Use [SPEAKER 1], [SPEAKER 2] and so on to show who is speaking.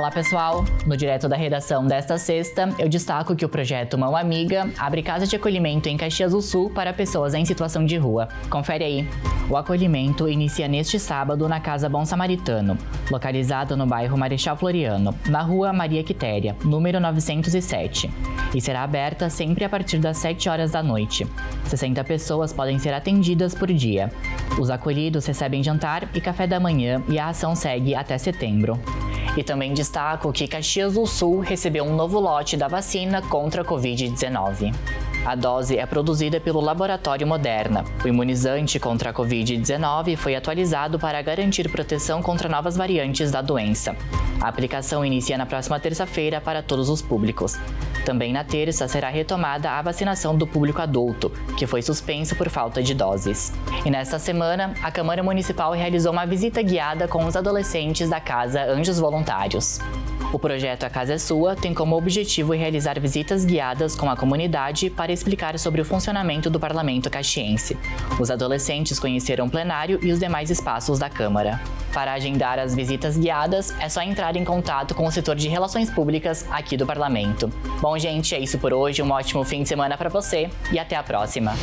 [SPEAKER 1] Olá pessoal, no Direto da Redação desta sexta, eu destaco que o projeto Mão Amiga abre casa de acolhimento em Caxias do Sul para pessoas em situação de rua. Confere aí. O acolhimento inicia neste sábado na Casa Bom Samaritano, localizado no bairro Marechal Floriano, na rua Maria Quitéria, número 907, e será aberta sempre a partir das 7 horas da noite. 60 pessoas podem ser atendidas por dia. Os acolhidos recebem jantar e café da manhã e a ação segue até setembro. E também destaco que Caxias do Sul recebeu um novo lote da vacina contra a Covid-19. A dose é produzida pelo Laboratório Moderna. O imunizante contra a Covid-19 foi atualizado para garantir proteção contra novas variantes da doença. A aplicação inicia na próxima terça-feira para todos os públicos. Também na terça será retomada a vacinação do público adulto, que foi suspenso por falta de doses. E nesta semana, a Câmara Municipal realizou uma visita guiada com os adolescentes da Casa Anjos Voluntários. O projeto A Casa é Sua tem como objetivo realizar visitas guiadas com a comunidade para explicar sobre o funcionamento do Parlamento Caxiense. Os adolescentes conheceram o plenário e os demais espaços da Câmara. Para agendar as visitas guiadas, é só entrar em contato com o setor de Relações Públicas aqui do Parlamento. Bom, gente, é isso por hoje. Um ótimo fim de semana para você e até a próxima!